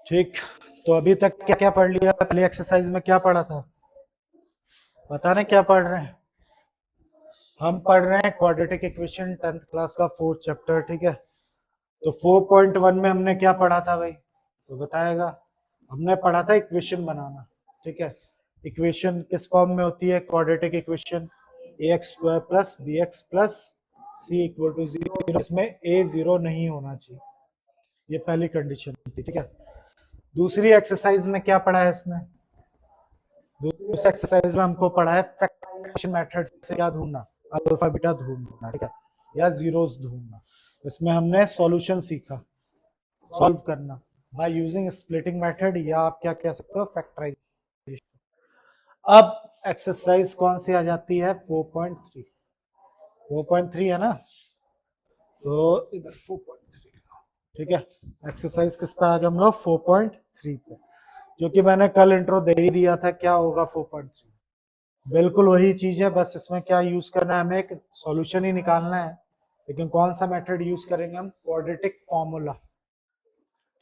ठीक। तो अभी तक क्या क्या पढ़ लिया? पहली एक्सरसाइज में क्या पढ़ा था? पता नहीं क्या पढ़ रहे हैं? हम पढ़ रहे हैं क्वाड्रेटिक इक्वेशन 10th क्लास का 4th चैप्टर। ठीक है, तो 4.1 में हमने क्या पढ़ा था भाई? तो बताएगा। हमने पढ़ा था इक्वेशन बनाना। ठीक है, इक्वेशन किस फॉर्म में होती है? Quadratic equation ax² plus bx plus c equal to 0। इसमें a 0 नहीं होना चाहिए, ये पहली कंडीशन थी। ठीक है, दूसरी एक्सरसाइज में क्या पढ़ा है इसने? दूसरी एक्सरसाइज में हमको पढ़ा है फैक्टराइजेशन मेथड से क्या ढूंढना? अल्फा बीटा ढूंढना। ठीक है, या जीरोस ढूंढना। इसमें हमने सॉल्यूशन सीखा, सॉल्व करना बाय यूजिंग स्प्लिटिंग मेथड, या आप क्या कह सकते हो, फैक्टराइजेशन। अब एक्सरसाइज कौन सी आ जाती है? 4.3। 4.3 है ना, तो इधर 4.3। ठीक है, एक्सरसाइज किस पे आ गए हम लोग? 4.3 पे, जो कि मैंने कल इंट्रो दे ही दिया था। क्या होगा 4.3? बिल्कुल वही चीज है, बस इसमें क्या यूज करना है, हमें एक सॉल्यूशन ही निकालना है। लेकिन कौन सा मेथड यूज करेंगे हम? Quadratic formula.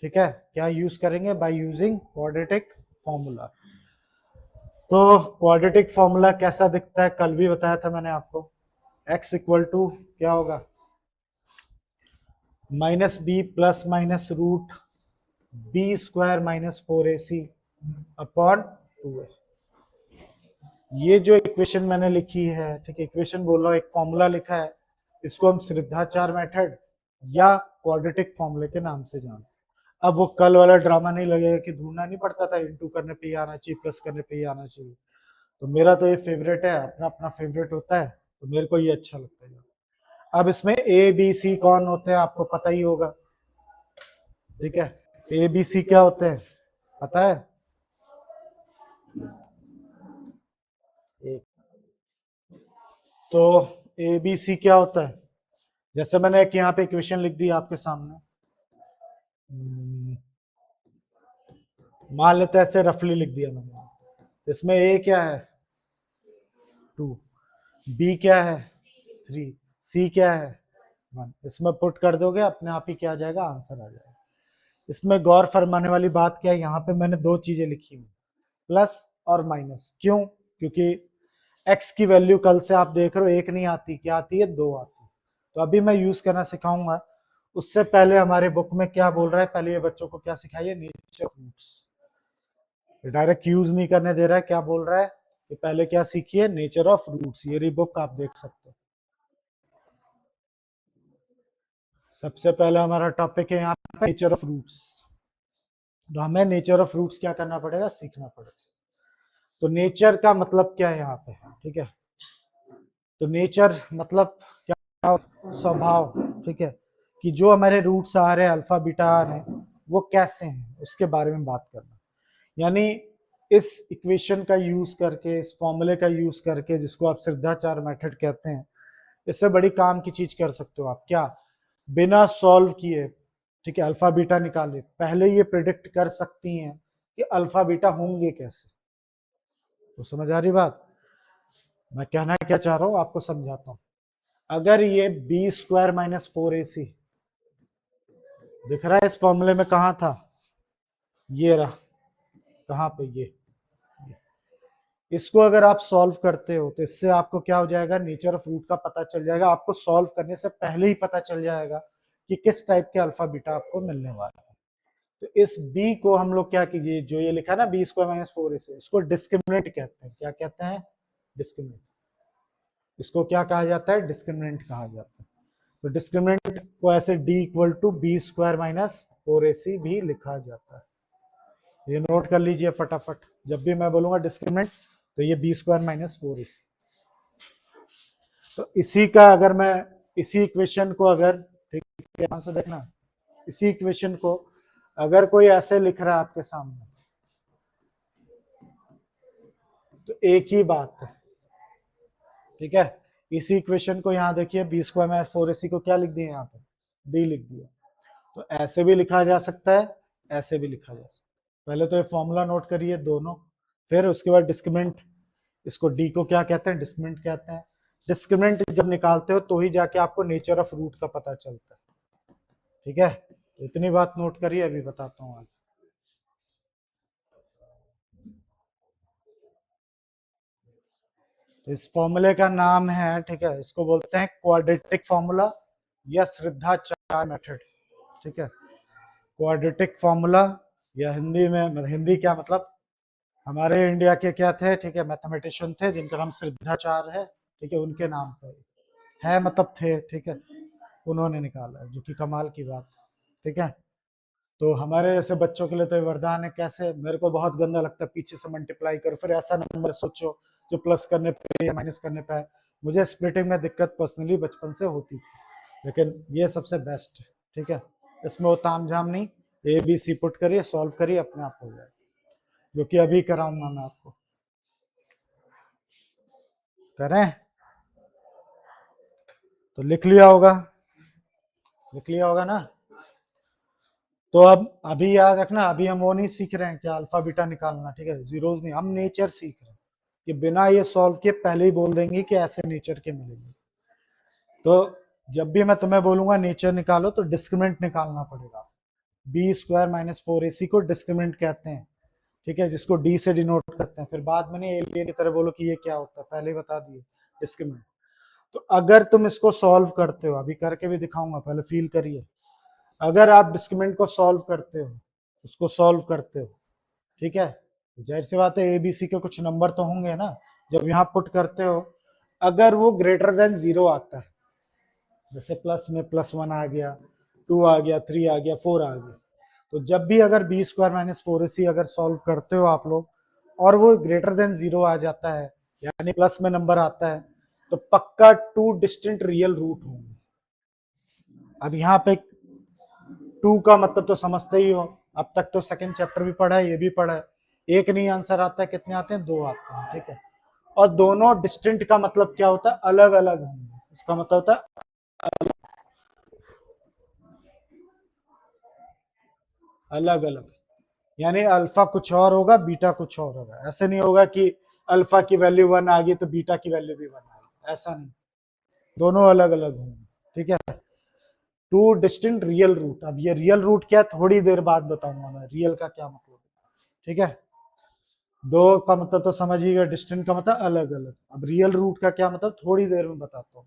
ठीक है, क्या यूज करेंगे? By using quadratic formula. तो क्वाड्रेटिक फॉर्मूला कैसा दिखता है? कल भी बताया था मैंने आपको। x इक्वल टू क्या होगा? Minus b plus minus root b square minus 4ac upon 2a। ये जो इक्वेशन मैंने लिखी है, ठीक है, इक्वेशन बोल रहा हूं, एक फॉर्मूला लिखा है, इसको हम श्रद्धाचार मेथड या क्वाड्रेटिक फॉर्मूले के नाम से जानते हैं। अब वो कल वाला ड्रामा नहीं लगेगा कि ढूंढना नहीं पड़ता था, इंटू करने पे ही आना चाहिए, प्लस करने पे ही आना चाहिए। तो मेरा तो ये फेवरेट है, अपना अपना फेवरेट होता है, तो मेरे को ये अच्छा लगता है। अब इसमें ए बी सी कौन होते हैं आपको पता ही होगा। ठीक है, ए बी सी क्या होते हैं पता है? एक तो ए बी सी क्या होता है? जैसे मैंने एक यहाँ पे इक्वेशन लिख दी आपके सामने, मान लेते हैं ऐसे रफली लिख दिया मैंने। इसमें ए क्या है? 2, बी क्या है? 3, सी क्या है? 1। इसमें पुट कर दोगे अपने आप ही क्या आ जाएगा? आंसर आ जाएगा। इसमें गौर फरमाने वाली बात क्या है, यहाँ पे मैंने दो चीजें लिखी हुई, प्लस और माइनस। क्यों? क्योंकि x की वैल्यू कल से आप देख रहे हो एक नहीं आती, क्या आती है? 2 आती है। तो अभी मैं यूज करना सिखाऊंगा। उससे पहले हमारे बुक में क्या बोल रहा है, पहले ये बच्चों को क्या सिखाइए? Nature of roots. Direct use नहीं करने दे रहा है। क्या बोल रहा है कि पहले क्या सीखिए? Nature of roots. ये बुक आप देख सकते हो। सबसे पहला हमारा टॉपिक है यहाँ पे नेचर ऑफ रूट्स। तो हमें नेचर ऑफ रूट्स क्या करना पड़ेगा? सीखना पड़ेगा। तो नेचर का मतलब क्या है यहाँ पे? ठीक है, तो नेचर मतलब क्या? स्वभाव। ठीक है, कि जो हमारे रूट्स आ रहे हैं, अल्फा बीटा आ रहे हैं, वो कैसे हैं, उसके बारे में बात करना। यानी इस इक्वेशन का यूज करके, इस फॉर्मूले का यूज करके, जिसको आप श्रद्धाचार मेथड कहते हैं, इससे बड़ी काम की चीज कर सकते हो आप। क्या? बिना सॉल्व किए, ठीक है, अल्फा बीटा निकाले, पहले ये प्रिडिक्ट कर सकती हैं कि अल्फा बीटा होंगे कैसे। तो समझ आ रही बात? मैं कहना क्या चाह रहा हूं आपको समझाता हूं। अगर ये बी स्क्वायर माइनस 4ac दिख रहा है इस फॉर्मूले में, कहां था? ये रहा। कहां पे? ये। इसको अगर आप सॉल्व करते हो तो इससे आपको क्या हो जाएगा? नेचर ऑफ रूट का पता चल जाएगा। आपको सॉल्व करने से पहले ही पता चल जाएगा कि किस टाइप के अल्फा बीटा आपको मिलने वाला है। तो इस b को हम लोग क्या कीजिए, जो ये लिखा ना बी स्क्वायर माइनस 4ac, इसको डिस्क्रिमिनेंट कहते हैं। क्या कहते हैं? डिस्क्रिमिनेंट। इसको क्या कहा जाता है? डिस्क्रिमिनेंट कहा जाता है। तो डिस्क्रिमिनेंट को ऐसे d equal to b square minus 4ac भी लिखा जाता है। ये नोट कर लीजिए फटाफट। जब भी मैं बोलूंगा डिस्क्रिमिनेंट, तो ये बी स्क्वायर माइनस 4ac। तो इसी का अगर मैं इसी इक्वेशन को अगर, ठीक है, ध्यान से देखना, इसी इक्वेशन को अगर कोई ऐसे लिख रहा है आपके सामने, तो एक ही बात है। ठीक है, इसी इक्वेशन को यहाँ देखिए, बी स्क्वायर माइनस 4ac को क्या लिख दिया यहाँ पे? डी लिख दिया। तो ऐसे भी लिखा जा सकता है, ऐसे भी लिखा जा सकता है। पहले तो ये फॉर्मूला नोट करिए दोनों, फिर उसके बाद डिस्क्रिमिनेंट। इसको डी को क्या कहते हैं? डिस्क्रिमिनेंट कहते हैं। डिस्क्रिमिनेंट जब निकालते हो तो ही जाके आपको नेचर ऑफ रूट का पता चलता है। ठीक है, तो इतनी बात नोट करिए, अभी बताता हूँ आगे। इस फॉर्मूले का नाम है, ठीक है, इसको बोलते हैं क्वाड्रेटिक फॉर्मूला या श्रद्धाचार्य मेथड, ठीक है। क्वाड्रेटिक फॉर्मूला या हिंदी में, मतलब हिंदी क्या मतलब, हमारे इंडिया के क्या थे, ठीक है, मैथमेटिशियन थे जिनका नाम श्रद्धाचार्य है, ठीक है, उनके नाम पे है, मतलब थे, ठीक है, उन्होंने निकाला है, जो कि कमाल की बात, ठीक है। तो हमारे जैसे बच्चों के लिए तो ये वरदान है। कैसे, मेरे को बहुत गंदा लगता है पीछे से मल्टीप्लाई करो, फिर ऐसा नंबर सोचो जो प्लस करने पे या माइनस करने पे है। मुझे स्प्लिटिंग में दिक्कत पर्सनली बचपन से होती थी, लेकिन ये सबसे बेस्ट है, ठीक है। इसमें वो ताम झाम नहीं, ए बी सी पुट करिए, सॉल्व करिए, अपने आप हो जाए, जो कि अभी कराऊंगा मैं आपको। करें तो लिख लिया होगा, लिख लिया होगा ना। तो अब अभी याद रखना, अभी हम वो नहीं सीख रहे हैं कि अल्फा बीटा निकालना, ठीक है, जीरोज नहीं, हम नेचर सीख रहे हैं कि बिना ये सॉल्व किए पहले ही बोल देंगे कि ऐसे नेचर के मिलेंगे। तो जब भी मैं तुम्हें बोलूंगा नेचर निकालो तो डिस्क्रिमिनेंट निकालना पड़ेगा। बी स्क्वायर माइनस 4ac को डिस्क्रिमिनेंट कहते हैं, ठीक है, जिसको डी से डिनोट करते हैं। फिर बाद में नहीं एलियन की तरह बोलो कि ये क्या होता है, पहले ही बता दिए, डिस्क्रिमिनेंट। तो अगर तुम इसको सॉल्व करते हो, अभी करके भी दिखाऊंगा, पहले फील करिए। अगर आप डिस्क्रिमिनेंट को सॉल्व करते हो, उसको सॉल्व करते हो, ठीक है, जाहिर सी बात है ए बी सी के कुछ नंबर तो होंगे ना, जब यहाँ पुट करते हो, अगर वो ग्रेटर देन 0 आता है, जैसे प्लस में +1 आ गया, 2 आ गया, 3 आ गया, 4 आ गया, तो जब भी अगर बी स्क्वायर माइनस 4ac अगर सॉल्व करते हो आप लोग, और वो ग्रेटर देन 0 आ जाता है, यानी प्लस में नंबर आता है, तो पक्का 2 डिस्टिंक्ट रियल रूट होंगे। अब यहाँ पे 2 का मतलब तो समझते ही हो, अब तक तो सेकंड चैप्टर भी पढ़ा है, ये भी पढ़ा है। एक नहीं आंसर आता है, कितने आते हैं, 2 आते हैं, ठीक है। और दोनों डिस्टिंक्ट का मतलब क्या होता है, अलग अलग होंगे, इसका मतलब होता है अलग अलग, यानी अल्फा कुछ और होगा, बीटा कुछ और होगा। ऐसे नहीं होगा कि अल्फा की वैल्यू 1 आ गई तो बीटा की वैल्यू भी 1 आएगी, ऐसा नहीं, दोनों अलग अलग होंगे, ठीक है। 2 डिस्टिंक्ट रियल रूट। अब ये रियल रूट क्या है, थोड़ी देर बाद बताऊंगा मैं रियल का क्या मतलब, ठीक है। 2 का मतलब तो समझ ही गए, डिस्टिंक्ट का मतलब अलग अलग। अब रियल रूट का क्या मतलब, थोड़ी देर में बताता हूँ।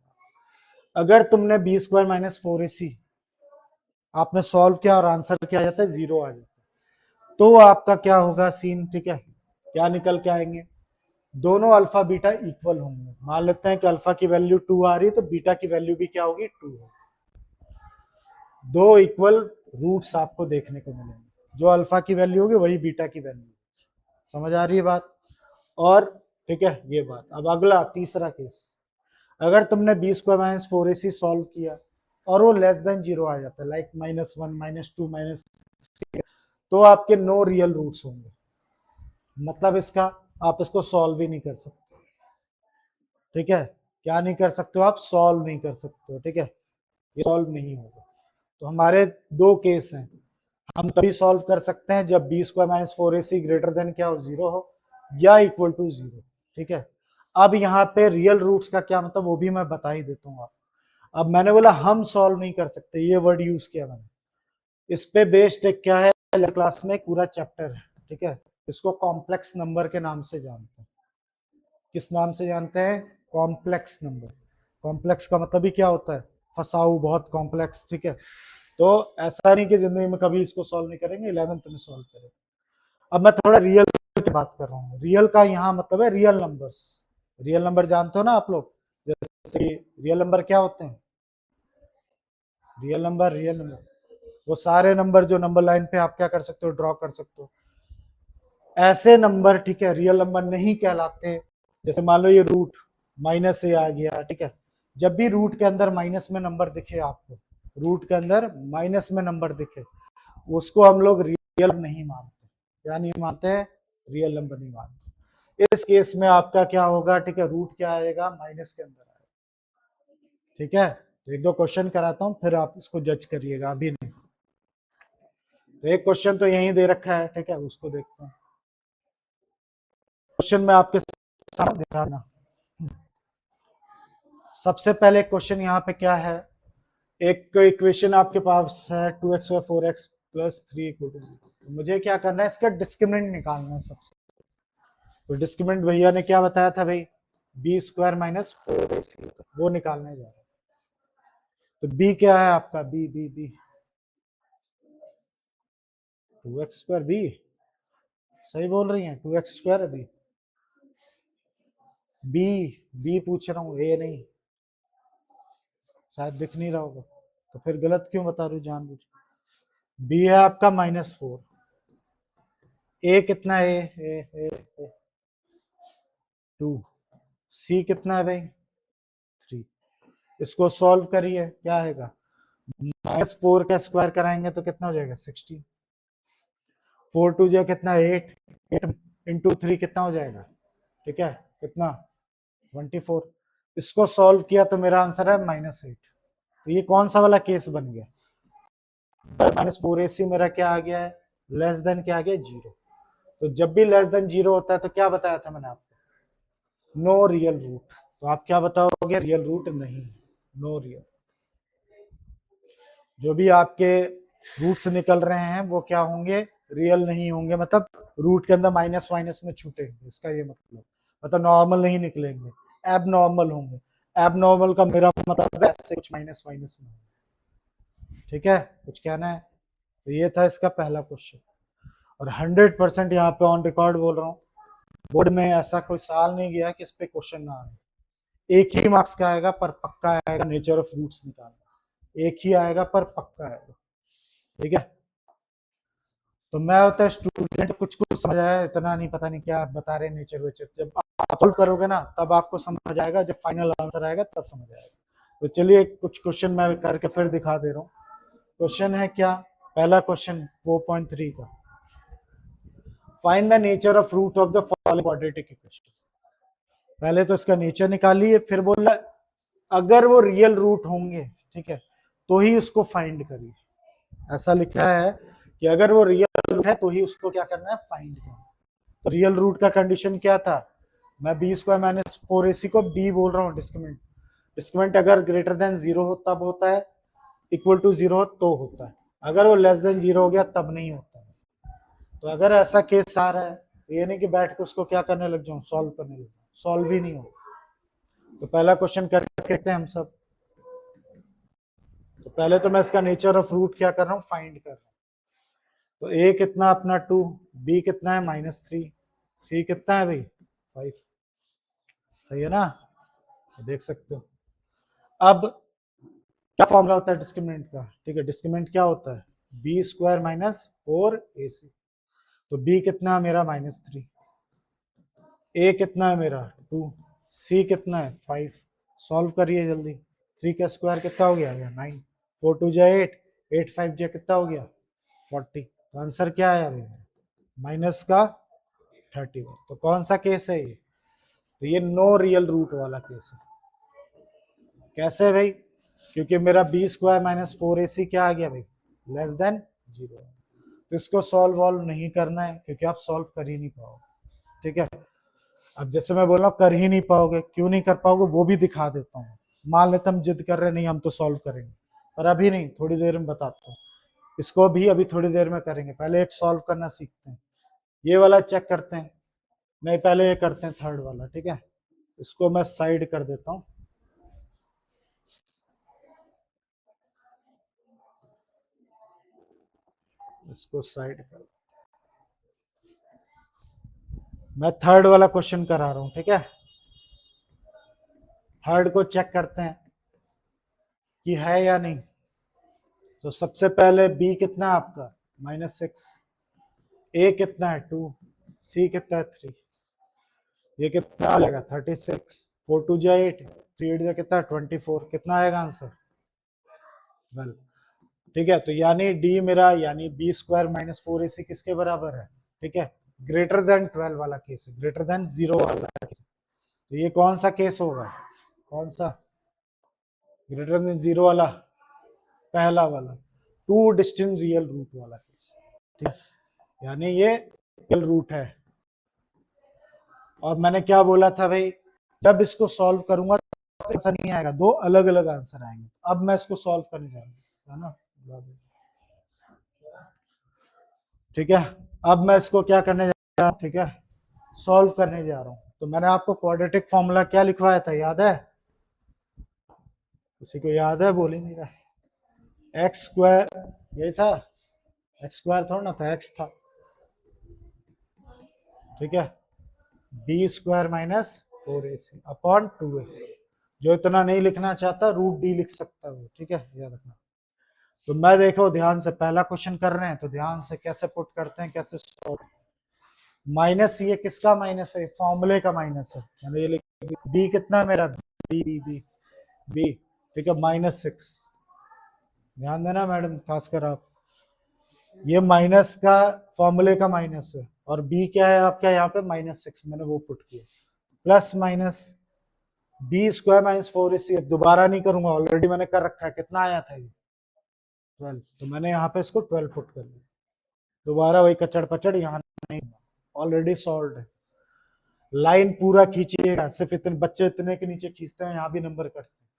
अगर तुमने बी स्क्वायर माइनस 4ac आपने सॉल्व किया और आंसर क्या आ जाता है, 0 आ जाता है, तो आपका क्या होगा सीन, ठीक है, क्या निकल के आएंगे, दोनों अल्फा बीटा इक्वल होंगे। मान लेते हैं कि अल्फा की वैल्यू 2 आ रही है, तो बीटा की वैल्यू भी क्या होगी, 2 होगी। दो इक्वल रूट्स आपको देखने को मिलेंगे, जो अल्फा की वैल्यू होगी वही बीटा की वैल्यू। समझ आ रही है बात। और ठीक है, ये बात। अब अगला तीसरा केस, अगर तुमने B square minus 4ac solve किया और वो लेस देन 0 आ जाता है, लाइक -1 -2 -3, तो आपके नो रियल रूट्स होंगे। मतलब इसका आप इसको सॉल्व ही नहीं कर सकते, ठीक है। क्या नहीं कर सकते हो आप, सॉल्व नहीं कर सकते हो, ठीक है, ये सॉल्व नहीं होगा। तो हमारे 2 केस हैं, हम तभी सॉल्व कर सकते हैं जब b square minus 4ac greater than क्या हो, 0 हो या इक्वल टू 0, ठीक है। अब यहाँ पे रियल रूट्स का क्या मतलब, वो भी मैं बता ही देता हूँ आपको। अब मैंने बोला हम सॉल्व नहीं कर सकते, ये वर्ड यूज किया मैंने, इस पे बेस्ड एक क्या है, क्लास में एक पूरा चैप्टर है, ठीक है। इसको कॉम्प्लेक्स नंबर के नाम से जानते हैं। किस नाम से जानते हैं, कॉम्प्लेक्स नंबर। कॉम्प्लेक्स का मतलब ही क्या होता है, फसाऊ, बहुत कॉम्प्लेक्स, ठीक है। तो ऐसा नहीं कि जिंदगी में कभी इसको सॉल्व नहीं करेंगे, 11th में सॉल्व करेंगे। अब मैं थोड़ा रियल की बात कर रहा हूँ। रियल का यहाँ मतलब है रियल नंबर्स। रियल नंबर जानते हो ना आप लोग, जैसे रियल नंबर क्या होते हैं, रियल नंबर वो सारे नंबर जो नंबर लाइन पे आप क्या कर सकते हो, ड्रॉ कर सकते हो, ऐसे नंबर, ठीक है, रियल नंबर नहीं कहलाते। जैसे मान लो ये रूट -a आ गया, ठीक है, जब भी रूट के अंदर माइनस में नंबर दिखे आपको, रूट के अंदर माइनस में नंबर दिखे, उसको हम लोग रियल नहीं मानते। क्या नहीं मानते हैं, रियल नंबर नहीं मानते। इस केस में आपका क्या होगा, ठीक है, रूट क्या आएगा, माइनस के अंदर आएगा, ठीक है। तो 1-2 क्वेश्चन कराता हूं, फिर आप इसको जज करिएगा, अभी नहीं। तो एक क्वेश्चन तो यहीं दे रखा है, ठीक है, उसको देखते हैं। क्वेश्चन में आपके सामने दिखाना, सबसे पहले क्वेश्चन यहाँ पे क्या है, एक इक्वेशन आपके पास है 2x + 4x + 3 = 0। मुझे क्या करना है, इसका डिस्क्रिमिनेंट निकालना है सबसे। तो डिस्क्रिमिनेंट भैया ने क्या बताया था भाई, बी स्क्वायर माइनस 4ac, वो निकालने जा रहे हैं। तो बी क्या है आपका, b b b 2x square, b सही बोल रही हैं, 2x स्क्वायर है बी। बी बी पूछ रहा हूँ, ए नहीं, शायद दिख नहीं रहा होगा, तो फिर गलत क्यों बता रही हूँ जानबूझ। बी है आपका -4, ए कितना है, ए 2, सी कितना है भाई 3। इसको सॉल्व करिए, क्या आएगा, -4 का स्क्वायर कराएंगे तो कितना हो जाएगा 16, 4 2 जा कितना 8, 8 इंटू 3 कितना हो जाएगा, ठीक है कितना 24। इसको सॉल्व किया तो मेरा आंसर है -8। तो ये कौन सा वाला केस बन गया, -4ac मेरा क्या आ गया है, लेस देन क्या आ गया 0। तो जब भी लेस देन 0 होता है तो क्या बताया था मैंने आपको, नो रियल रूट। तो आप क्या बताओगे, रियल रूट नहीं, नो रियल। जो भी आपके रूट्स निकल रहे हैं वो क्या होंगे, रियल नहीं होंगे, मतलब रूट के अंदर माइनस माइनस में छूटेंगे, इसका ये मतलब नॉर्मल नहीं निकलेंगे, एब नॉर्मल होंगे। एब नॉर्मल का मेरा मतलब ऐसे कुछ माइनस माइनस में, ठीक है, कुछ कहना है। तो ये था इसका पहला क्वेश्चन, और 100% यहाँ पे ऑन रिकॉर्ड बोल रहा हूँ, बोर्ड में ऐसा कोई साल नहीं गया कि इस पे क्वेश्चन ना आए। एक ही मार्क्स का आएगा पर पक्का आएगा, नेचर ऑफ रूट्स निकालना, एक ही आएगा पर पक्का आएगा, ठीक है। तो मैं होता स्टूडेंट कुछ कुछ समझ आया, इतना नहीं, पता नहीं क्या आप बता रहे नेचर वेचर, जब आप सॉल्व करोगे ना तब आपको समझ आएगा, जब फाइनल आंसर आएगा तब समझ आएगा। तो चलिए कुछ क्वेश्चन मैं करके फिर दिखा दे रहा हूँ। क्वेश्चन है क्या, पहला क्वेश्चन 4.3 का, find the nature of root of the following quadratic equation. पहले तो इसका नेचर निकालिए, फिर बोल रहा अगर वो रियल रूट होंगे, ठीक है, तो ही उसको फाइंड करिए। ऐसा लिखा है कि अगर वो रियल रूट है तो ही उसको क्या करना है, फाइंड करना। तो रियल रूट का कंडीशन क्या था, मैं बी स्क्वायर माइनस 4ac को बी बोल रहा हूँ डिस्क्रिमिनेंट। डिस्क्रिमिनेंट अगर ग्रेटर देन 0 हो तब होता है, इक्वल टू 0 हो तो होता है, अगर वो लेस देन 0 हो गया तब नहीं होता है। तो अगर ऐसा केस आ रहा है, ये नहीं कि बैठ के उसको क्या करने लग जाऊं, सॉल्व करने लग जाऊं, सॉल्व ही नहीं हो। तो पहला क्वेश्चन करके देखते हैं हम सब। तो पहले तो मैं इसका नेचर ऑफ रूट क्या कर रहा हूँ, फाइंड कर रहा हूँ। तो ए कितना अपना 2, बी कितना है -3, सी कितना है भाई 5, सही है ना, तो देख सकते हो। अब क्या फॉर्मूला होता है डिस्क्रिमिनेंट का, ठीक है, डिस्क्रिमिनेंट क्या होता है, बी स्क्वायर माइनस 4ac। तो बी कितना है मेरा -3, ए कितना है मेरा 2, सी कितना है 5। सॉल्व करिए जल्दी, 3 का स्क्वायर कितना हो गया 9, 4 2 जा 8, 8 5 जा कितना हो गया 40। तो आंसर क्या आया भाई, माइनस का 31। तो कौन सा केस है ये, तो ये नो रियल रूट वाला केस है। कैसे भाई, क्योंकि मेरा बी स्क्वायर माइनस 4ac क्या आ गया भाई, लेस देन 0। तो इसको सॉल्व वॉल्व नहीं करना है, क्योंकि आप सॉल्व कर ही नहीं पाओगे, ठीक है। अब जैसे मैं बोल रहा हूँ कर ही नहीं पाओगे, क्यों नहीं कर पाओगे वो भी दिखा देता हूँ। मान लेते हम जिद कर रहे नहीं हम तो सॉल्व करेंगे, पर अभी नहीं, थोड़ी देर में बताता हूँ। इसको भी अभी थोड़ी देर में करेंगे, पहले एक सॉल्व करना सीखते हैं। ये वाला चेक करते हैं, नहीं पहले ये करते हैं थर्ड वाला, ठीक है। इसको मैं साइड कर देता हूँ, इसको साइड कर, मैं थर्ड वाला क्वेश्चन करा रहा हूँ, ठीक है। थर्ड को चेक करते हैं कि है या नहीं। तो सबसे पहले बी कितना है आपका -6, ए कितना है 2, सी कितना है 3, ये कितना आ जाएगा 36, 4 2 जा 8, 3 8 जा कितना 24, कितना आएगा आंसर 12, ठीक है। तो यानी डी मेरा, यानी बी स्क्वायर माइनस 4ac किसके बराबर है, ठीक है, ग्रेटर देन 12 वाला केस है, ग्रेटर देन 0 वाला केस। तो ये कौन सा केस होगा, कौन सा, ग्रेटर देन 0 वाला, पहला वाला, टू डिस्टिंक्ट रियल रूट वाला केस, ठीक है, यानी ये रियल रूट है। और मैंने क्या बोला था भाई, जब इसको सॉल्व करूंगा तो आंसर नहीं आएगा, दो अलग अलग आंसर आएंगे। अब मैं इसको सॉल्व करने जा रहा हूँ, है ना, ठीक है। अब मैं इसको क्या करने जा रहा हूँ, ठीक है, सॉल्व करने जा रहा हूँ। तो मैंने आपको क्वाड्रेटिक फॉर्मूला क्या लिखवाया था, याद है? किसी को याद है? बोल ही नहीं रहा। एक्स स्क्वायर, यही था। एक्स स्क्वायर थोड़ा ना था, एक्स था, ठीक है। B square minus 4ac upon 2a। जो इतना नहीं लिखना चाहता रूट डी लिख सकता है, ठीक है, याद रखना। तो मैं देखो ध्यान से पहला क्वेश्चन कर रहे हैं, तो ध्यान से कैसे पुट करते हैं, कैसे सॉल्व। माइनस, ये किसका माइनस है? फॉर्मूले का माइनस है। मैंने ये लिख, बी कितना है मेरा? बी बी बी बी, ठीक है, -6। ध्यान देना मैडम, खासकर आप, ये माइनस का फॉर्मूले का माइनस है, और बी क्या है आपका यहाँ पे? -6, मैंने वो पुट किया। Plus minus b square minus 4ac, दोबारा नहीं करूंगा, ऑलरेडी मैंने कर रखा है। कितना आया था ये? 12। तो मैंने यहाँ पे इसको 12 पुट कर लिया। दोबारा वही कचड़ पचड़ यहाँ नहीं, ऑलरेडी सॉल्व है। लाइन पूरा खींचिएगा, सिर्फ इतने बच्चे इतने के नीचे खींचते हैं, यहाँ भी नंबर करते हैं।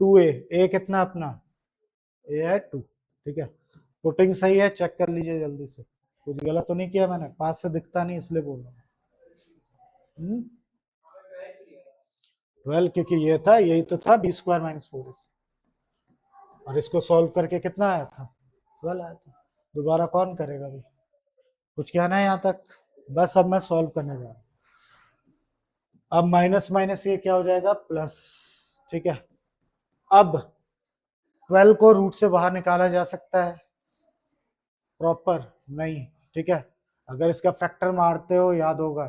2a, ए कितना अपना? ए है 2, ठीक है। पुटिंग सही है, चेक कर लीजिए जल्दी से, कुछ गलत तो नहीं किया मैंने? पास से दिखता नहीं इसलिए बोल रहा हूँ। 12, क्योंकि ये था, यही तो था बी स्क्वायर माइनस 4ac, और इसको सॉल्व करके कितना आया था? 12 आया था। दोबारा कौन करेगा भाई? कुछ कहना है यहाँ तक? बस अब मैं सॉल्व करने जा रहा हूँ। अब माइनस माइनस ये क्या हो जाएगा? प्लस, ठीक है। अब 12 को रूट से बाहर निकाला जा सकता है प्रॉपर? नहीं, ठीक है। अगर इसका फैक्टर मारते हो, याद होगा,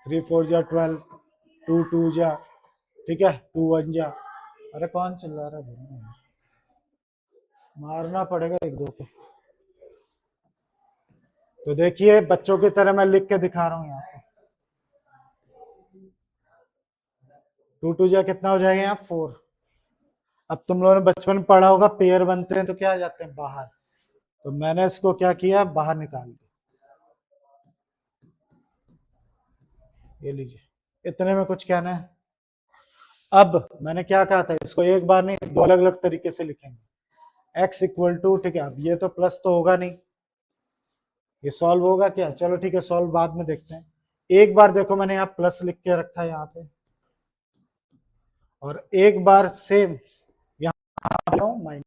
3 4 जा 12, 2 2 जा, ठीक है, 2 1 जा। अरे कौन चिल्ला रहा है? मारना पड़ेगा एक दो को। तो देखिए बच्चों की तरह मैं लिख के दिखा रहा हूँ यहाँ पे। 2 2 जा कितना हो जाएगा यहाँ? 4। अब तुम लोगों ने बचपन में पढ़ा होगा, पेयर बनते हैं तो क्या आ जाते हैं? बाहर। तो मैंने इसको क्या किया? बाहर निकाल दिया। ये लीजिए, इतने में कुछ कहना है? अब मैंने क्या कहा था, इसको एक बार नहीं, दो अलग अलग तरीके से लिखेंगे। x इक्वल टू, ठीक है, अब ये तो प्लस तो होगा नहीं, ये सॉल्व होगा क्या? चलो ठीक है, सॉल्व बाद में देखते हैं। एक बार देखो मैंने यहाँ प्लस लिख के रखा है यहाँ पे, और एक बार सेम यहाँ माइनस।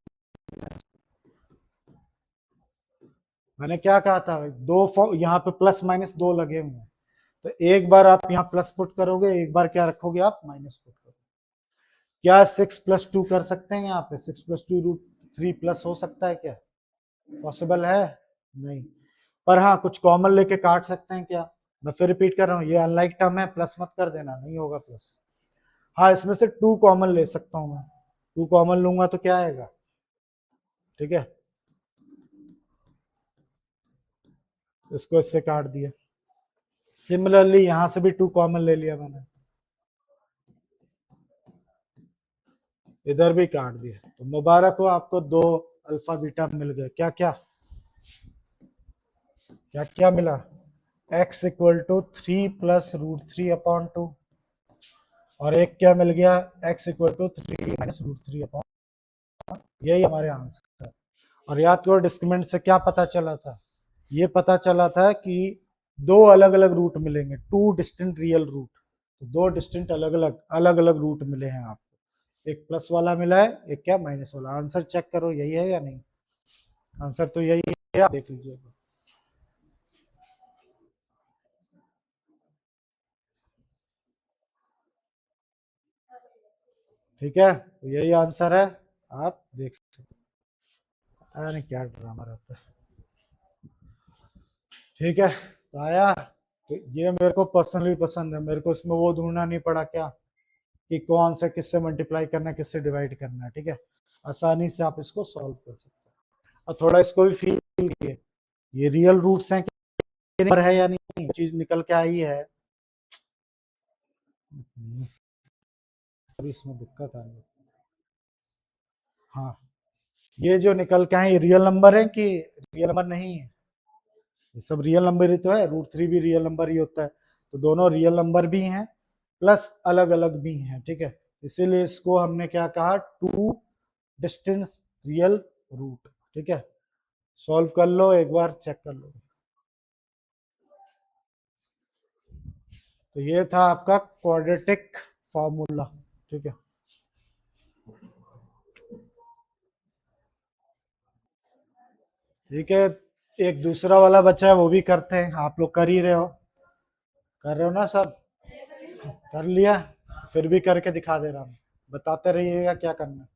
मैंने क्या कहा था, दो यहाँ पे प्लस माइनस दो लगे हुए हैं, तो एक बार आप यहाँ प्लस पुट करोगे, एक बार क्या रखोगे आप? माइनस पुट करोगे। क्या 6 + 2 कर सकते हैं यहाँ पे? 6 + 2 √3 प्लस हो सकता है क्या? पॉसिबल है? नहीं। पर हाँ, कुछ कॉमन लेके काट सकते हैं क्या? मैं फिर रिपीट कर रहा हूँ, ये अनलाइक टर्म है, प्लस मत कर देना, नहीं होगा प्लस। हाँ, इसमें से 2 कॉमन ले सकता हूँ मैं, 2 कॉमन लूंगा तो क्या आएगा? ठीक है, इसको इससे काट दिया। सिमिलरली यहां से भी 2 कॉमन ले लिया मैंने, इधर भी काट दिया। तो मुबारक हो, आपको 2 अल्फा बीटा मिल गए। क्या क्या क्या क्या मिला? x इक्वल टू 3 + √3/2, और एक क्या मिल गया? x इक्वल टू 3 - √3/, यही हमारे आंसर है। और याद करो डिस्क्रिमिनेंट से क्या पता चला था? ये पता चला था कि दो अलग अलग रूट मिलेंगे, 2 डिस्टिंक्ट रियल रूट। तो 2 डिस्टिंक्ट अलग अलग रूट मिले हैं आपको, एक प्लस वाला मिला है, एक क्या माइनस वाला। आंसर चेक करो, यही है या नहीं? आंसर तो यही है, आप देख लीजिए। ठीक है, तो यही आंसर है, आप देख सकते हैं। पता नहीं क्या ड्रामा रहता है। ठीक है, तो आया, तो ये मेरे को पर्सनली पसंद है, मेरे को इसमें वो ढूंढना नहीं पड़ा क्या कि कौन से किससे मल्टीप्लाई करना है, किससे डिवाइड करना है। ठीक है, आसानी से आप इसको सॉल्व कर सकते हैं। और थोड़ा इसको भी फील कीजिए, ये रियल रूट्स हैं कि नंबर है या नहीं, चीज निकल के आई है। अभी इसमें दिक्कत आ रही है। हाँ, ये जो निकल के आए ये रियल नंबर है कि रियल नंबर नहीं है? ये सब रियल नंबर ही तो है, √3 भी रियल नंबर ही होता है। तो दोनों रियल नंबर भी हैं प्लस अलग अलग भी हैं। ठीक है, इसीलिए इसको हमने क्या कहा? 2 डिस्टेंस रियल रूट। ठीक है, सॉल्व कर लो, एक बार चेक कर लो। तो ये था आपका क्वाड्रेटिक फॉर्मूला, ठीक है। ठीक है, एक दूसरा वाला बचा है, वो भी करते हैं। आप लोग कर ही रहे हो, कर रहे हो ना सब? कर लिया? फिर भी करके दिखा दे रहा हूँ, बताते रहिएगा क्या करना है।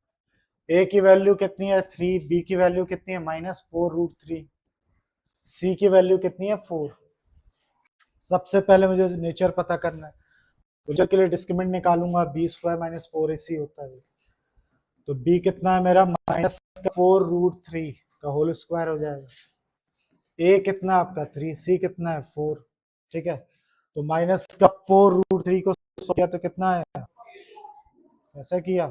ए की वैल्यू कितनी है 3, बी की वैल्यू कितनी है -4√3, सी की वैल्यू कितनी है 4। सबसे पहले मुझे नेचर पता करना है, नेचर के लिए डिस्क्रिमिनेंट निकालूंगा, b² - 4ac होता है। तो b कितना है मेरा -4√3 का होल स्क्वायर हो जाएगा। a कितना आपका 3, c कितना है 4, ठीक है। तो -4√3 को किया तो कितना है, ऐसा किया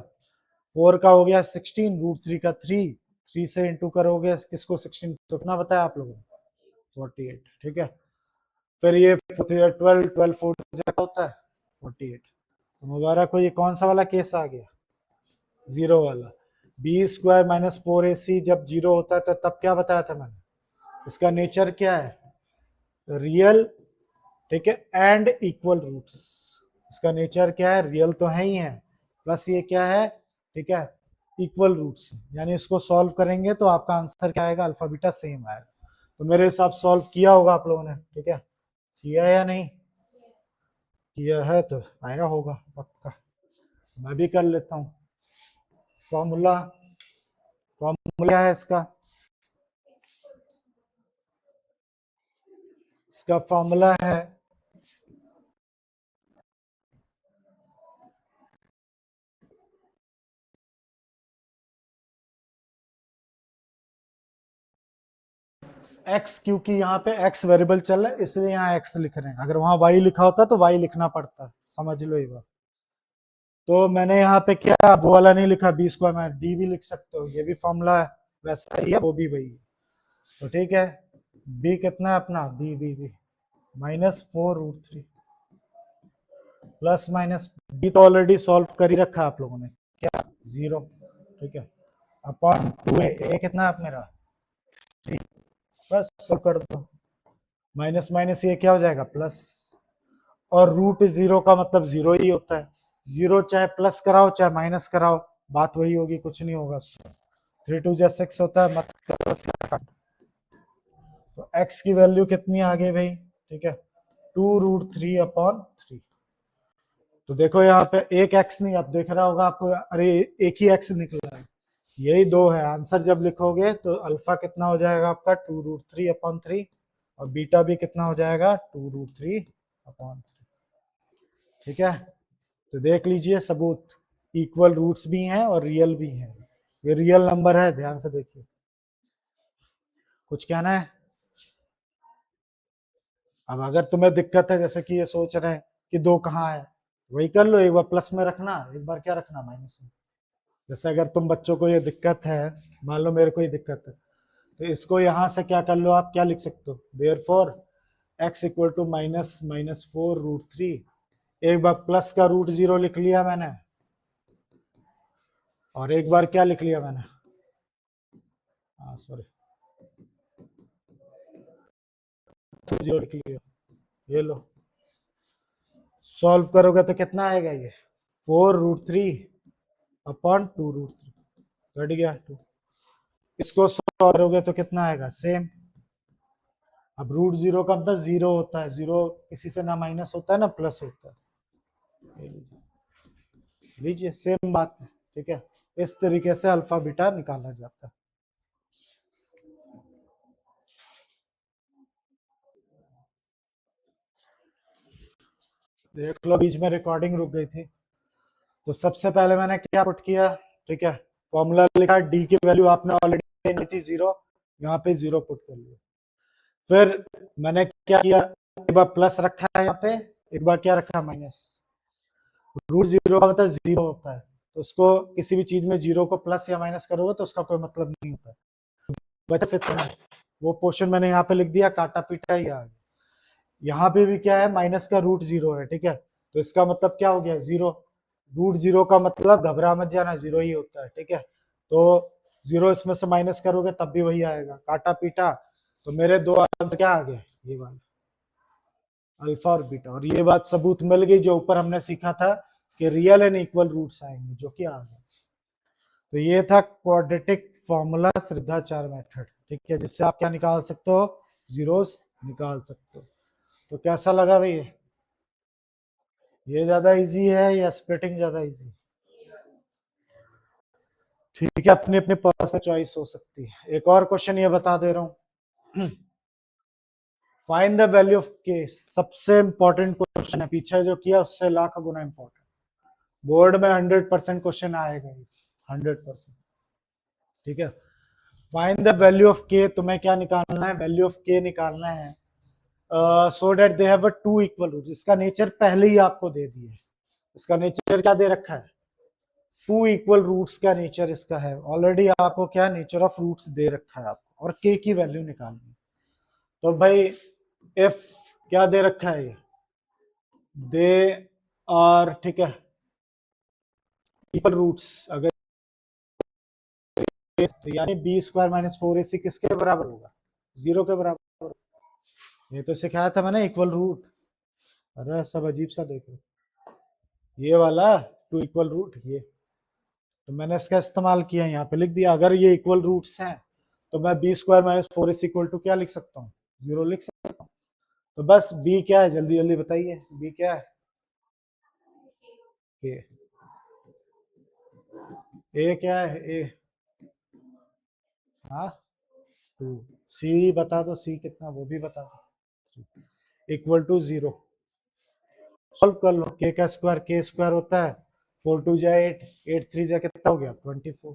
4 का हो गया 16, √3 का 3 से इंटू करोगे किसको 16, तो कितना बताया आप लोगों ने 48, ठीक है। फिर ये 12 4 होता है 48। तो मुबारक को, ये कौन सा वाला केस आ गया, जीरो वाला। b² - 4ac जब जीरो होता है तो तब क्या बताया था मैंने, इसका नेचर क्या है, रियल, ठीक है, एंड इक्वल रूट्स। इसका नेचर क्या है, रियल तो है ही है, प्लस ये क्या है, ठीक है, इक्वल रूट्स। यानी इसको सॉल्व करेंगे तो आपका आंसर क्या आएगा, अल्फा बीटा सेम आएगा। तो मेरे हिसाब सॉल्व किया होगा आप लोगों ने, ठीक है, किया या नहीं किया है तो आएगा होगा पक्का। मैं भी कर लेता हूँ। फॉर्मूला, फॉर्मूला है इसका, इसका फॉर्मूला है x, क्योंकि यहाँ पे x वेरिएबल चल रहा है इसलिए यहाँ x लिख रहे हैं। अगर वहां y लिखा होता तो y लिखना पड़ता, समझ लो ये बात। तो मैंने यहाँ पे क्या वो वाला नहीं लिखा, b², मैं d भी लिख सकते हो, ये भी फॉर्मूला है वैसा ही है, वो भी वही है। तो ठीक है, b कितना है अपना, b -4√3 प्लस माइनस, b तो ऑलरेडी सॉल्व कर ही रखा है आप लोगों ने, क्या 0, ठीक है, अपॉन 2a, a कितना है आप मेरा 3, बस सॉल्व कर दो। माइनस माइनस ये क्या हो जाएगा प्लस, और √0 का मतलब 0 ही होता है। 0 चाहे प्लस कराओ चाहे माइनस कराओ बात वही होगी, कुछ नहीं होगा। 3 2 जा 6 होता है, मत करो। तो x की वैल्यू कितनी आ गई भाई, ठीक है, 2√3/3। तो देखो यहाँ पे एक x नहीं, अब देख रहा होगा आपको, अरे एक ही x निकला है, यही दो है। आंसर जब लिखोगे तो अल्फा कितना हो जाएगा आपका 2√3/3, और बीटा भी कितना हो जाएगा 2√3/3, ठीक है। तो देख लीजिए सबूत, इक्वल रूट्स भी हैं और रियल भी हैं, ये रियल नंबर है, ध्यान से देखिए। कुछ कहना है? अब अगर तुम्हें दिक्कत है, जैसे कि ये सोच रहे हैं कि दो कहाँ है, वही कर लो, एक बार प्लस में रखना, एक बार क्या रखना माइनस में। जैसे अगर तुम बच्चों को ये दिक्कत है, मान लो मेरे को ये दिक्कत है, तो इसको यहां से क्या कर लो, आप क्या लिख सकते हो, देयरफॉर x = -4√3। एक बार प्लस का √0 लिख लिया मैंने, और एक बार क्या लिख लिया मैंने, सॉरी, 0 लिख लिया। ये लो, सॉल्व करोगे तो कितना आएगा, ये 4√3/2√3, घट गया 2। इसको सॉल्व करोगे तो कितना आएगा, सेम। अब √0 का मतलब 0 होता है, 0 किसी से ना माइनस होता है ना प्लस होता है, लीजिए सेम बात है, ठीक है। इस तरीके से अल्फा बीटा निकाला जाता है। देख लो बीच में रिकॉर्डिंग रुक गई थी। तो सबसे पहले मैंने क्या पुट किया, ठीक है, फॉर्मूला लिखा, डी की वैल्यू आपने ऑलरेडी ली थी 0, यहाँ पे 0 पुट कर लिया। फिर मैंने क्या किया, एक बार प्लस रखा है यहाँ पे, एक बार क्या रखा माइनस। √0 का मतलब 0 होता है, तो उसको किसी भी चीज में 0 को प्लस या माइनस करोगे तो उसका कोई मतलब नहीं होता। बचा इतना, वो पोर्शन मैंने यहाँ पे लिख दिया, काटा पीटा ही आ गया। यहाँ पे भी क्या है, माइनस का √0 है, ठीक है, तो इसका मतलब क्या हो गया 0। √0 का मतलब घबरा मत जाना, 0 ही होता है, ठीक है। तो 0 इसमें से माइनस करोगे तब भी वही आएगा, काटा पीटा। तो मेरे दो आंसर क्या आ गए, ये वाला। अल्फा और बीटा। और ये बात सबूत मिल गई जो ऊपर हमने सीखा था कि रियल एंड इक्वल रूट्स आएंगे, जो कि आ गए। तो ये था क्वाड्रेटिक फॉर्मूला श्रद्धाचार मेथड, ठीक है, जिससे आप क्या निकाल सकते हो, जीरोस निकाल सकते हो। तो कैसा लगा भाई? ये ज्यादा इजी है या स्प्लिटिंग ज्यादा इजी? ठीक है, अपनी अपनी पर्सनल चॉइस हो सकती है। एक और क्वेश्चन ये बता दे रहा हूं, फाइंड द वैल्यू ऑफ के। सबसे इंपॉर्टेंट क्वेश्चन है, पीछे जो किया उससे लाख गुना इंपॉर्टेंट। बोर्ड में 100% क्वेश्चन आएगा, 100%। ठीक है, फाइंड द वैल्यू ऑफ के। तुम्हें क्या निकालना है? वैल्यू ऑफ के निकालना है so that they have two equal roots. इसका नेचर पहले ही आपको दे दिए। इसका नेचर क्या दे रखा है? टू इक्वल रूट्स का नेचर इसका है ऑलरेडी। आपको क्या नेचर ऑफ रूट्स दे रखा है आपको, और के की वैल्यू निकालनी। तो भाई एफ क्या दे रखा है? ये दे और ठीक है इक्वल रूट्स। अगर तो यानी बी स्क्वायर माइनस 4ac किसके बराबर होगा? 0 के बराबर। ये तो सिखाया था मैंने, इक्वल रूट। अरे सब अजीब सा देख रहे, ये वाला टू इक्वल रूट, ये तो मैंने इसका इस्तेमाल किया, यहाँ पे लिख दिया। अगर ये इक्वल रूट्स हैं तो मैं b square minus 4ac equal to क्या लिख सकता हूँ? 0 लिख सकता हूँ। तो बस बी क्या है, जल्दी जल्दी बताइए, बी क्या है? ए क्या है? ए, हाँ, टू। सी बता दो, सी कितना वो भी बता दो। Equal to 0। सॉल्व कर लो। के स्क्वायर होता है 4 2 जा 8, 8 3 जा कितना हो गया? 24।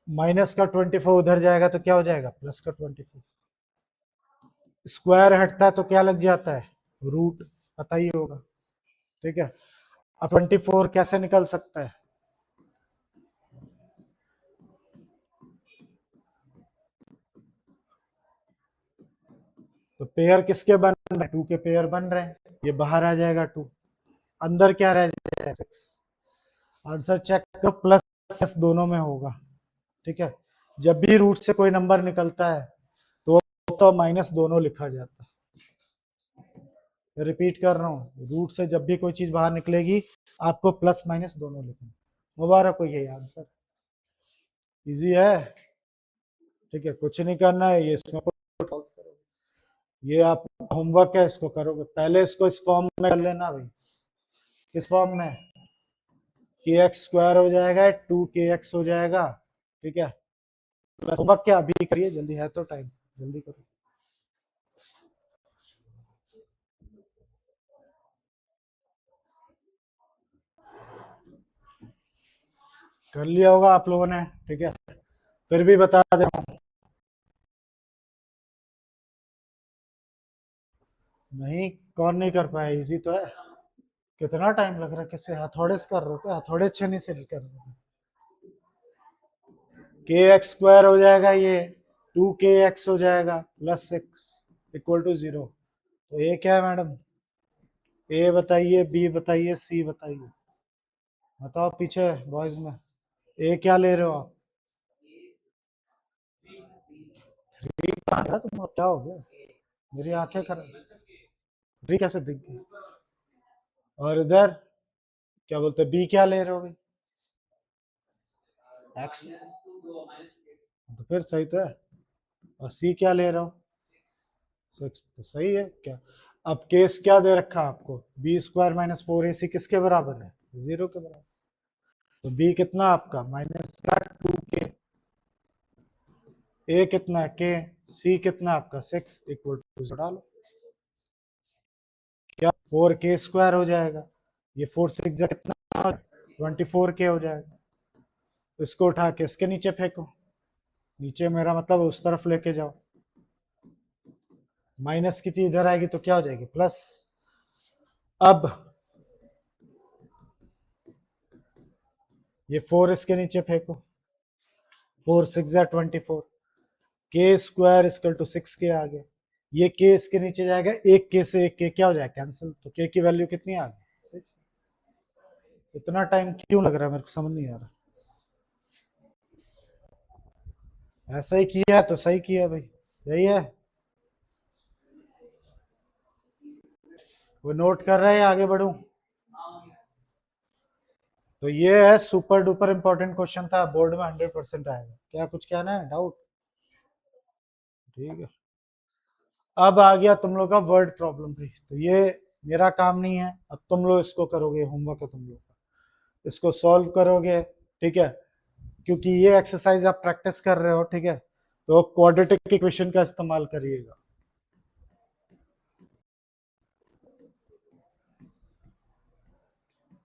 माइनस का 24 उधर जाएगा तो क्या हो जाएगा? प्लस का 24। स्क्वायर हटता है तो क्या लग जाता है? रूट, पता ही होगा। ठीक है, अब 24 कैसे निकल सकता है? तो पेयर किसके बन रहे हैं? 2 के पेयर बन रहे हैं। ये बाहर आ जाएगा 2, अंदर क्या रह जाएगा? 6। आंसर चेक कर, प्लस दोनों में होगा। ठीक है, जब भी रूट से कोई नंबर निकलता है तो माइनस दोनों लिखा जाता है। रिपीट कर रहा हूँ, रूट से जब भी कोई चीज बाहर निकलेगी आपको प्लस माइनस दोनों लिखना। मुबारक हो, यही आंसर। इजी है। ठीक है, कुछ नहीं करना है, ये इसमें ये आप होमवर्क है, इसको करोगे। पहले इसको इस फॉर्म में कर लेना भाई। किस फॉर्म में? के एक्स स्क्वायर हो जाएगा, 2kx हो जाएगा। ठीक है, होमवर्क क्या अभी करिए, जल्दी है तो टाइम, जल्दी करो। कर लिया होगा आप लोगों ने। ठीक है, फिर भी बता दे रहा हूँ। नहीं, कौन नहीं कर पाया? इजी तो है। कितना टाइम लग रहा है? किससे हथौड़े से कर रहे हो क्या? हथौड़े छेनी से कर रहे हो? के एक्स स्क्वायर हो जाएगा, ये 2kx हो जाएगा प्लस 6 इक्वल टू 0। तो ए क्या है मैडम? ए बताइए, बी बताइए, सी बताइए। बताओ पीछे बॉयज में, ए क्या ले रहे हो आप? 3 कहाँ था तुम? क्या हो गया? मेरी आंखें खराब, 3 कैसे दिख गई? और इधर क्या बोलते, बी क्या ले रहे हो भाई? एक्स, तो फिर सही तो है। और सी क्या ले रहा हूँ? 6, तो सही है क्या? अब केस क्या दे रखा है आपको? बी स्क्वायर माइनस 4ac किसके बराबर है? 0 के बराबर। तो बी कितना आपका? माइनस का 2k। ए कितना है? के। सी कितना आपका? 6 इक्वल टू डालो। क्या 4k स्क्वायर हो जाएगा? ये 4 6 जा कितना? 24k हो जाएगा। इसको उठा के इसके नीचे फेंको। नीचे मेरा मतलब उस तरफ लेके जाओ। माइनस की चीज इधर आएगी तो क्या हो जाएगी? प्लस। अब ये 4 इसके नीचे फेंको, 4 6 जा 24। के स्क्वायर इक्वल टू 6k आ गया। ये के इसके नीचे जाएगा, एक के से एक के क्या हो जाएगा? कैंसिल। तो के की वैल्यू कितनी आ गई? 6। इतना टाइम क्यों लग रहा है मेरे को समझ नहीं आ रहा। ऐसा ही किया है तो सही किया भाई, यही है। वो नोट कर रहे हैं, आगे बढ़ूं? तो ये है सुपर डुपर इंपॉर्टेंट क्वेश्चन था, बोर्ड में 100% आएगा। क्या कुछ कहना है, डाउट? ठीक है, अब आ गया तुम लोग का वर्ड प्रॉब्लम भी। तो ये मेरा काम नहीं है, अब तुम लोग इसको करोगे, होमवर्क है तुम लोग का, इसको सॉल्व करोगे। ठीक है, क्योंकि ये एक्सरसाइज आप प्रैक्टिस कर रहे हो। ठीक है, तो क्वाड्रेटिक इक्वेशन का इस्तेमाल करिएगा।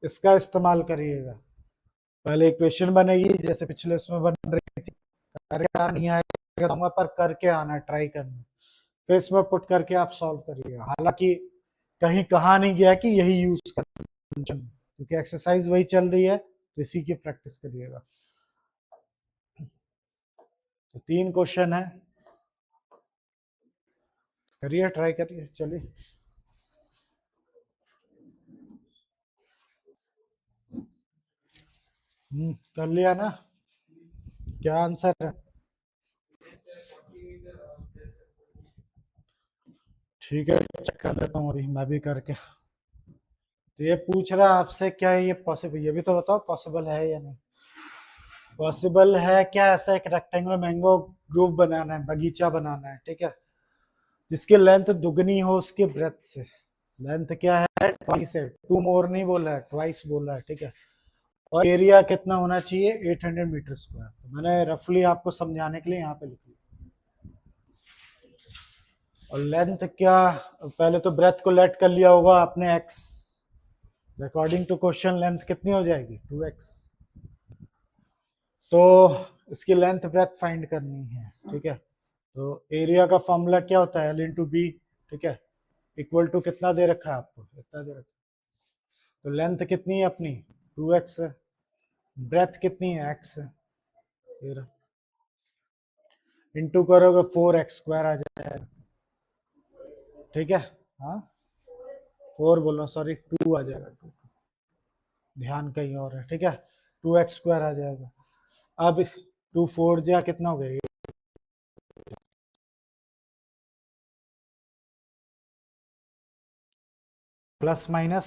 इसका इस्तेमाल करिएगा। पहले इक्वेशन बनेगी जैसे पिछले उसमें बन रही थी, करके नहीं आएगा पर करके आना, ट्राई करना, फिर इसमें पुट करके आप सॉल्व करिएगा। हालांकि कहीं कहा नहीं गया कि यही यूज कर, क्योंकि एक्सरसाइज वही चल रही है, तो इसी की प्रैक्टिस करिएगा। तो 3 क्वेश्चन है, करिए, ट्राई करिए, चलिए। कर लिया ना? क्या आंसर है? ठीक है, चेक कर लेता हूँ अभी मैं भी करके। तो ये पूछ रहा है आपसे, क्या ये पॉसिबल, ये भी तो बताओ पॉसिबल है या नहीं। पॉसिबल है क्या, ऐसा एक रेक्टेंगुलर मैंगो ग्रुप बनाना है, बगीचा बनाना है, ठीक है, जिसकी लेंथ दुगनी हो उसके ब्रेथ से। लेंथ क्या है, ट्वाइस है, टू मोर नहीं बोला है, ट्वाइस बोला है। ठीक है, और एरिया कितना होना चाहिए, 800 मीटर स्क्वायर। तो मैंने रफली आपको समझाने के लिए यहाँ पे लिख लिया। और लेंथ क्या, पहले तो ब्रेथ को लेट कर लिया होगा आपने x, according to question length कितनी हो जाएगी, 2x। तो इसकी लेंथ ब्रेथ फाइंड करनी है। ठीक है, तो एरिया का फॉर्मूला क्या होता है, L इंटू बी। ठीक है, इक्वल टू कितना दे रखा है आपको, इतना दे रखा है। तो लेंथ कितनी है अपनी, 2x है, ब्रेथ कितनी है, x है, फिर इंटू करोगे 4x स्क्वायर आ जाएगा। ठीक है, हाँ 4 बोल रहा हूँ, सॉरी 2 आ जाएगा, 2, ध्यान कहीं और है। ठीक है, 2x स्क्वायर आ जाएगा। अब 2 4 जा कितना हो गया, प्लस माइनस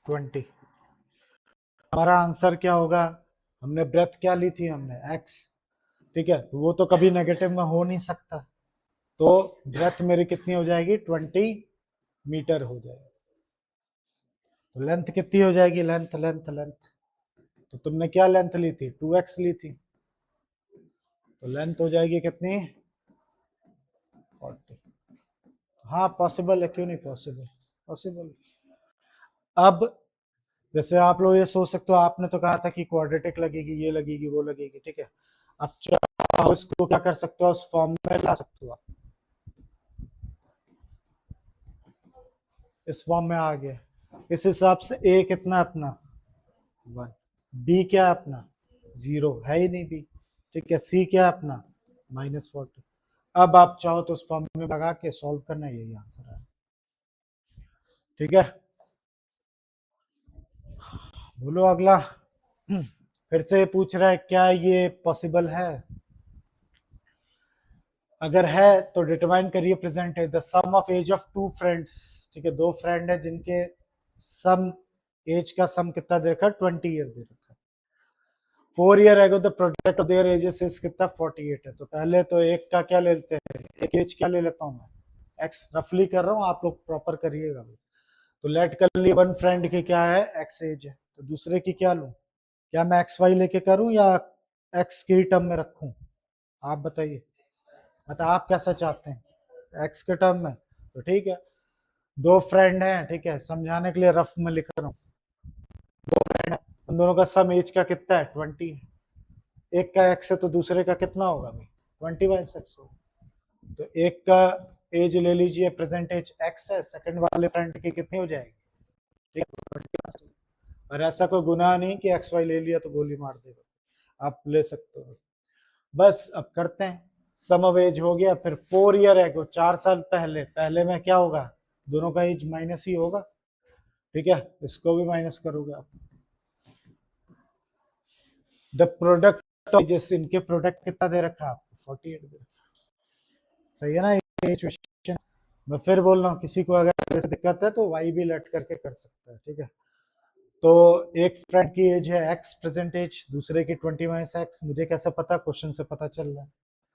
20। हमारा आंसर क्या होगा, हमने ब्रेथ क्या ली थी, हमने x। ठीक है, तो वो तो कभी नेगेटिव में हो नहीं सकता, तो ब्रेथ मेरी कितनी हो जाएगी, 20 मीटर हो जाएगी। तो लेंथ कितनी हो जाएगी, लेंथ लेंथ लेंथ, तो तुमने क्या लेंथ ली थी, 2x ली थी, तो लेंथ हो जाएगी कितनी, 40। हाँ पॉसिबल है, क्यों नहीं पॉसिबल, पॉसिबल। अब जैसे आप लोग ये सोच सकते हो, आपने तो कहा था कि क्वाड्रेटिक लगेगी, ये लगेगी, वो लगेगी। ठीक है, अब चाहो इसको क्या कर सकते हो, उस फॉर्म में ला सकते हो आप, इस फॉर्म में आ गया। इस हिसाब से ए कितना अपना 1, बी क्या अपना 0 है ही नहीं बी। ठीक है, सी क्या अपना -40। अब आप चाहो तो उस फॉर्म में लगा के सॉल्व करना, यही आंसर है। ठीक है, बोलो अगला। फिर से पूछ रहा है क्या ये पॉसिबल है, अगर है तो डिटरमाइन करिए प्रेजेंट है the sum of age of 2 friends. ठीक है, 2 फ्रेंड है जिनके सम एज का सम कितना दे रखा है, 20 ईयर दे रखा है। 4 year ago the product of their edges is कितना, 48 है। तो पहले तो एक का क्या ले लेते हैं, एक एज क्या ले लेता हूं मैं, एक्स रफली कर रहा हूं, आप लोग प्रॉपर करिएगा। तो लेट कर लिए वन फ्रेंड की क्या है, एक्स एज है, तो दूसरे की क्या लूं, क्या मैं एक्स वाई लेके करूं या एक्स की टर्म में रखूं, आप बताइए, मतलब आप कैसा चाहते हैं, एक्स के टर्म में। तो ठीक है, 2 फ्रेंड हैं, ठीक है, समझाने के लिए रफ में लिख रहा हूँ, 2 फ्रेंड है, उन दोनों का सम एज का कितना है, 20। एक का एक्स है तो दूसरे का कितना होगा भाई, 20/6 होगा। तो एक का एज ले लीजिए, प्रेजेंट एज एक्स है, सेकंड वाले फ्रेंड की कितनी हो जाएगी, ठीक है 20। और ऐसा कोई गुनाह नहीं कि एक्स वाई ले लिया तो गोली मार देगा, आप ले सकते हो। बस अब करते हैं, सम ऑफ एज हो गया, फिर 4 ईयर है, 4 साल पहले, पहले में क्या होगा, दोनों का एज माइनस ही होगा। ठीक है, इसको भी माइनस करोगे आप। द प्रोडक्ट ऑफ इनके प्रोडक्ट कितना दे रखा है आपको, 48 दे रखा। सही है ना ये इक्वेशन, मैं फिर बोल रहा हूँ, किसी को अगर ऐसे दिक्कत है तो वाई भी लेट करके कर सकता है, ठीक है। तो एक फ्रेंड की एज है एक्स, प्रेजेंट एज, दूसरे की 20 - x, मुझे कैसे पता, क्वेश्चन से पता चल रहा है।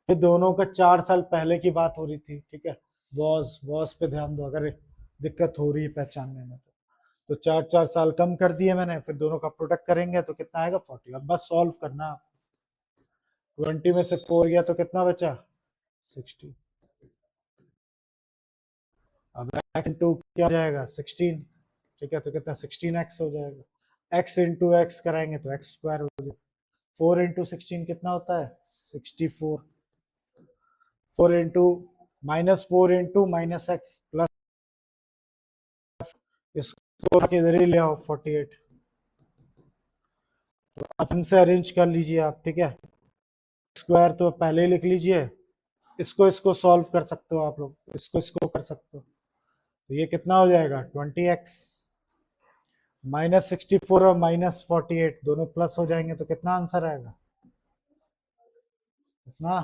फिर दोनों का 4 साल पहले की बात हो रही थी, ठीक है। वॉज पे ध्यान दो अगर दिक्कत हो रही है पहचानने में तो 4 4 साल कम कर दिए मैंने, फिर दोनों का प्रोडक्ट करेंगे तो कितना आएगा 40। अब बस सॉल्व करना, 20 में से 4 गया तो कितना बचा 60। अब x इंटू क्या हो जाएगा 16, ठीक है, तो कितना 16x हो जाएगा। x इंटू एक्स कराएंगे तो x स्क्वायर हो जाएगा। 4 इंटू 16 कितना होता है 64। 4 इंटू -4 इंटू -x प्लस, इसको इधर ही ले आओ 48। तो अपन से अरेंज कर लीजिए आप, ठीक है। स्क्वायर तो पहले ही लिख लीजिए, इसको इसको सॉल्व कर सकते हो आप लोग, इसको इसको कर सकते हो। तो ये कितना हो जाएगा 20x, -64 और -48 दोनों प्लस हो जाएंगे तो कितना आंसर आएगा, कितना,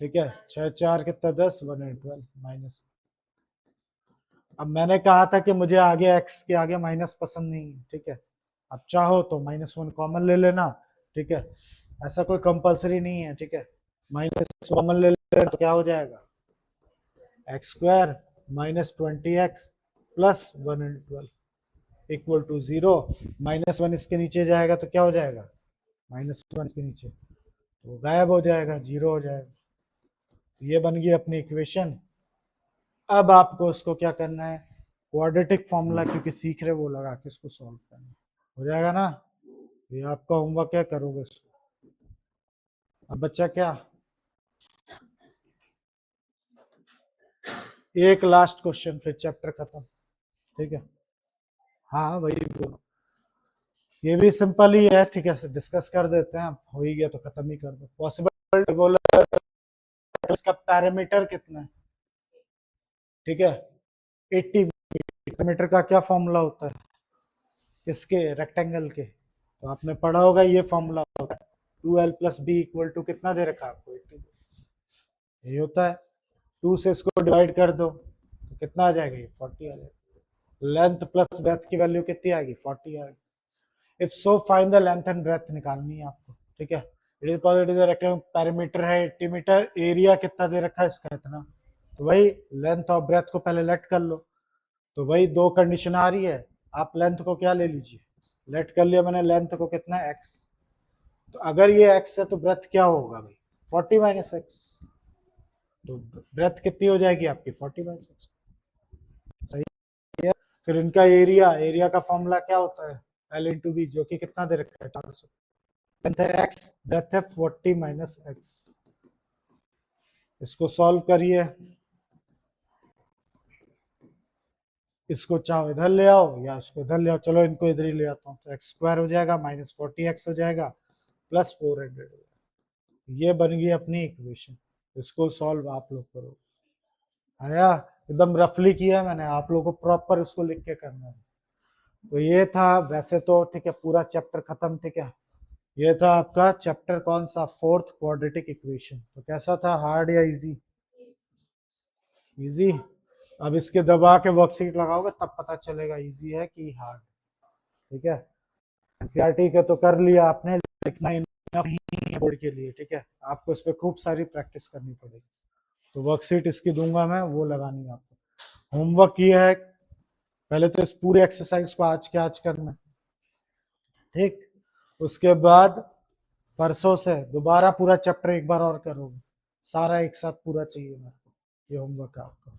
ठीक है। 6 4 कितना 10, 112 माइनस। अब मैंने कहा था कि मुझे आगे x के आगे माइनस पसंद नहीं है, ठीक है। अब चाहो तो -1 कॉमन ले लेना, ठीक है, ऐसा कोई कंपलसरी नहीं है, ठीक है। माइनस कॉमन ले लेना तो क्या हो जाएगा x square -20x plus 112 equal to 0। -1 इसके नीचे जाएगा तो क्या हो जाएगा -1 इसके नीचे, तो गायब हो जाएगा, 0 हो जाएगा। तो ये बन गई अपनी इक्वेशन। अब आपको उसको क्या करना है, क्वाड्रेटिक फॉर्मूला क्योंकि सीख रहे वो लगा के इसको सॉल्व करना हो जाएगा ना। ये आपका होमवर्क, क्या करोगे इसको। अब बच्चा क्या, एक लास्ट क्वेश्चन फिर चैप्टर खत्म, ठीक है। हाँ वही बोलो, ये भी सिंपल ही है, ठीक है, डिस्कस कर देते हैं, हो ही गया तो खत्म ही कर दो। पॉसिबल बोलो इसका पैरामीटर कितना है, ठीक है 80 मीटर का क्या फॉर्मूला होता है इसके रेक्टेंगल के, तो आपने पढ़ा होगा ये फॉर्मूला होता है 2l plus B equal to कितना दे रखा है आपको 80, ये होता है। 2 से इसको डिवाइड कर दो तो कितना आ जाएगा ये 40 आ जाएगा। लेंथ प्लस ब्रेथ की वैल्यू कितनी आएगी 40 आएगी। If so find the length and breadth निकालनी है आपको, ठीक है। It is positive rectangle, perimeter है 80 मीटर, एरिया कितना दे रखा है इसका इतना, तो वही लेंथ और ब्रेथ को पहले लेट कर लो। तो वही दो कंडीशन आ रही है, आप लेंथ को क्या ले लीजिए, लेट कर लिया मैंने लेंथ को कितना x, तो अगर ये x है तो ब्रेथ क्या होगा भाई 40 माइनस एक्स, तो ब्रेथ कितनी हो जाएगी आपकी 40 माइनस एक्स, सही है। फिर इनका एरिया, एरिया का फॉर्मूला क्या होता है L इंटू बी, जो कि कितना दे रखा है 400, लेंथ है x, ब्रेथ है 40 माइनस एक्स। इसको सॉल्व करिए, इसको चाहो इधर ले आओ या इसको इधर ले आओ, चलो इनको इधर ही ले आता हूँ, तो एक्स स्क्वायर हो जाएगा -40x हो जाएगा प्लस 400, ये बन गई अपनी इक्वेशन। इसको सॉल्व आप लोग करो, आया, एकदम रफली किया मैंने, आप लोगों को प्रॉपर इसको लिख के करना है। तो ये था वैसे तो, ठीक है, पूरा चैप्टर खत्म, ठीक है। ये था आपका चैप्टर कौन सा, फोर्थ, क्वाड्रेटिक इक्वेशन। तो कैसा था, हार्ड या इजी, इजी। अब इसके दबा के वर्कशीट लगाओगे तब पता चलेगा इजी है कि हार्ड, ठीक है। एनसीईआरटी के तो कर लिया आपने, लिखना नहीं है बोर्ड के लिए, ठीक है, आपको इस पर खूब सारी प्रैक्टिस करनी पड़ेगी। तो वर्कशीट इसकी दूंगा मैं, वो लगानी है आपको। होमवर्क ये है, पहले तो इस पूरे एक्सरसाइज को आज के आज करना, ठीक। उसके बाद परसों से दोबारा पूरा चैप्टर एक बार और करोगे, सारा एक साथ पूरा चाहिए मेरे को, ये होमवर्क है आपका।